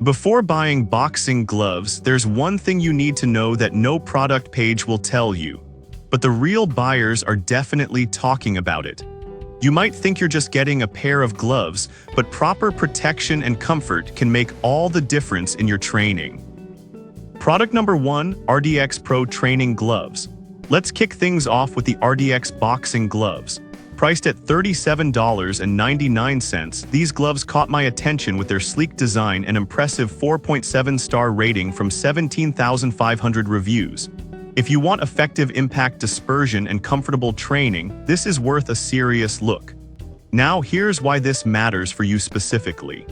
Before buying boxing gloves, there's one thing you need to know that no product page will tell you. But the real buyers are definitely talking about it. You might think you're just getting a pair of gloves, but proper protection and comfort can make all the difference in your training. Product number 1, RDX Pro Training Gloves. Let's kick things off with the RDX Boxing Gloves. Priced at $37.99, these gloves caught my attention with their sleek design and impressive 4.7-star rating from 17,500 reviews. If you want effective impact dispersion and comfortable training, this is worth a serious look. Now here's why this matters for you specifically.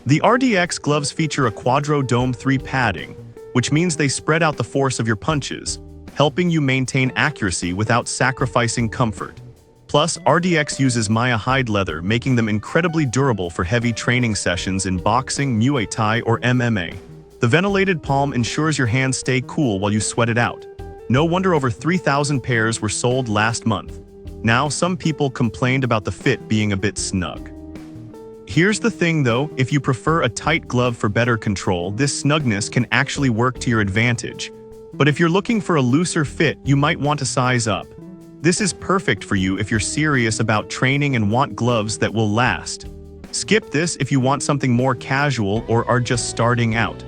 The RDX gloves feature a Quadro Dome 3 padding, which means they spread out the force of your punches, helping you maintain accuracy without sacrificing comfort. Plus, RDX uses Maya hide leather, making them incredibly durable for heavy training sessions in boxing, Muay Thai, or MMA. The ventilated palm ensures your hands stay cool while you sweat it out. No wonder over 3,000 pairs were sold last month. Now, some people complained about the fit being a bit snug. Here's the thing though, if you prefer a tight glove for better control, this snugness can actually work to your advantage. But if you're looking for a looser fit, you might want to size up. This is perfect for you if you're serious about training and want gloves that will last. Skip this if you want something more casual or are just starting out.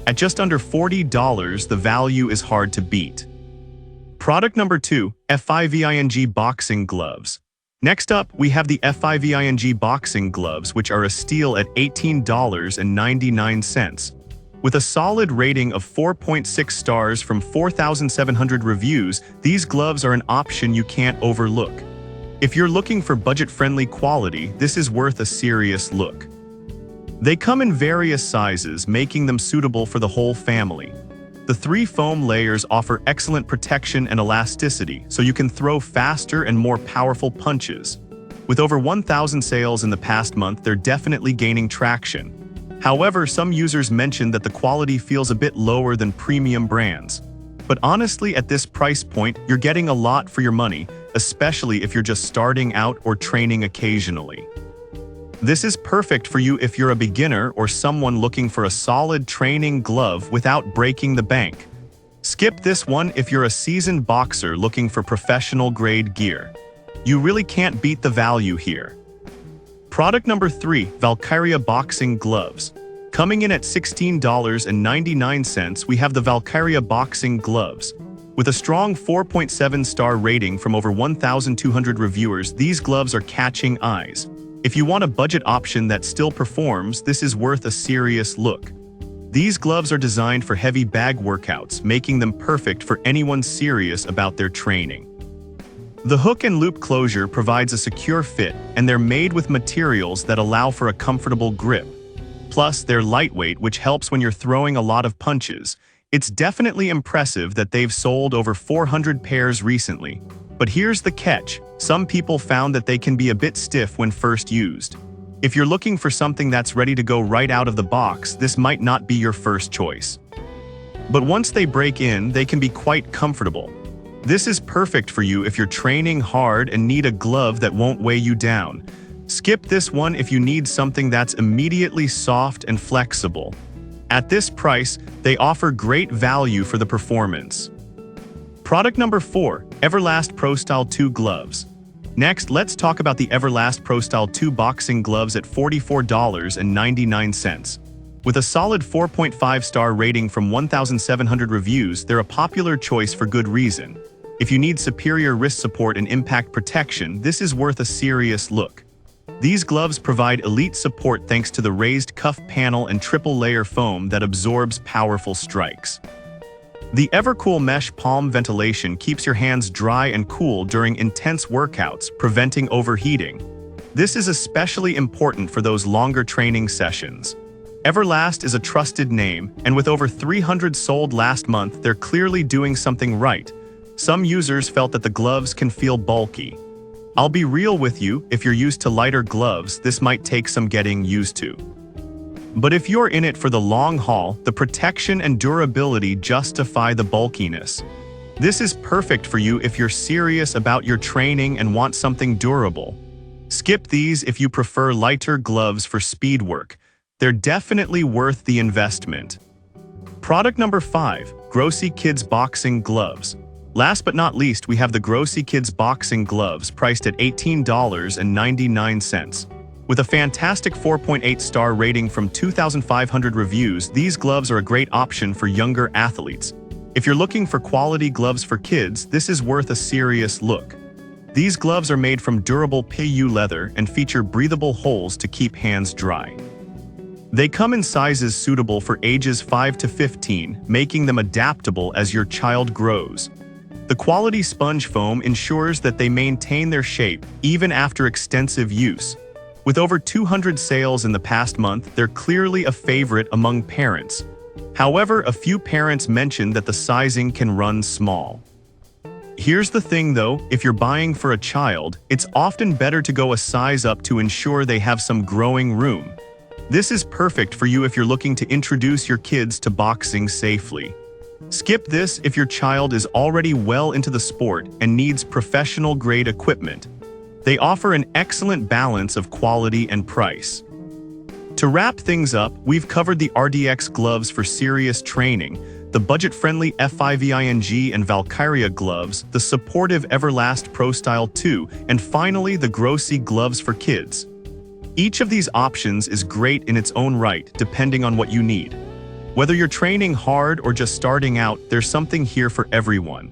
At just under $40, the value is hard to beat. Product number 2, F5VING Boxing Gloves. Next up, we have the F5VING Boxing Gloves, which are a steal at $18.99. With a solid rating of 4.6 stars from 4,700 reviews, these gloves are an option you can't overlook. If you're looking for budget-friendly quality, this is worth a serious look. They come in various sizes, making them suitable for the whole family. The 3 foam layers offer excellent protection and elasticity, so you can throw faster and more powerful punches. With over 1,000 sales in the past month, they're definitely gaining traction. However, some users mentioned that the quality feels a bit lower than premium brands. But honestly, at this price point, you're getting a lot for your money, especially if you're just starting out or training occasionally. This is perfect for you if you're a beginner or someone looking for a solid training glove without breaking the bank. Skip this one if you're a seasoned boxer looking for professional-grade gear. You really can't beat the value here. Product number 3, Valkyria Boxing Gloves. Coming in at $16.99, we have the Valkyria Boxing Gloves. With a strong 4.7-star rating from over 1,200 reviewers, these gloves are catching eyes. If you want a budget option that still performs, this is worth a serious look. These gloves are designed for heavy bag workouts, making them perfect for anyone serious about their training. The hook and loop closure provides a secure fit, and they're made with materials that allow for a comfortable grip. Plus, they're lightweight, which helps when you're throwing a lot of punches. It's definitely impressive that they've sold over 400 pairs recently. But here's the catch. Some people found that they can be a bit stiff when first used. If you're looking for something that's ready to go right out of the box, this might not be your first choice. But once they break in, they can be quite comfortable. This is perfect for you if you're training hard and need a glove that won't weigh you down. Skip this one if you need something that's immediately soft and flexible. At this price, they offer great value for the performance. Product number 4, Everlast Pro Style 2 Gloves. Next, let's talk about the Everlast Pro Style 2 Boxing Gloves at $44.99. With a solid 4.5-star rating from 1,700 reviews, they're a popular choice for good reason. If you need superior wrist support and impact protection, this is worth a serious look. These gloves provide elite support thanks to the raised cuff panel and triple-layer foam that absorbs powerful strikes. The Evercool mesh palm ventilation keeps your hands dry and cool during intense workouts, preventing overheating. This is especially important for those longer training sessions. Everlast is a trusted name, and with over 300 sold last month, they're clearly doing something right. Some users felt that the gloves can feel bulky. I'll be real with you, if you're used to lighter gloves, this might take some getting used to. But if you're in it for the long haul, the protection and durability justify the bulkiness. This is perfect for you if you're serious about your training and want something durable. Skip these if you prefer lighter gloves for speed work. They're definitely worth the investment. Product number 5, Grossi Kids Boxing Gloves. Last but not least, we have the Grossi Kids Boxing Gloves, priced at $18.99. With a fantastic 4.8-star rating from 2,500 reviews, these gloves are a great option for younger athletes. If you're looking for quality gloves for kids, this is worth a serious look. These gloves are made from durable PU leather and feature breathable holes to keep hands dry. They come in sizes suitable for ages 5 to 15, making them adaptable as your child grows. The quality sponge foam ensures that they maintain their shape even after extensive use. With over 200 sales in the past month, they're clearly a favorite among parents. However, a few parents mention that the sizing can run small. Here's the thing though, if you're buying for a child, it's often better to go a size up to ensure they have some growing room. This is perfect for you if you're looking to introduce your kids to boxing safely. Skip this if your child is already well into the sport and needs professional-grade equipment. They offer an excellent balance of quality and price. To wrap things up, we've covered the RDX gloves for serious training, the budget-friendly FIVING and Valkyria gloves, the supportive Everlast Pro Style 2, and finally the Grossi gloves for kids. Each of these options is great in its own right, depending on what you need. Whether you're training hard or just starting out, there's something here for everyone.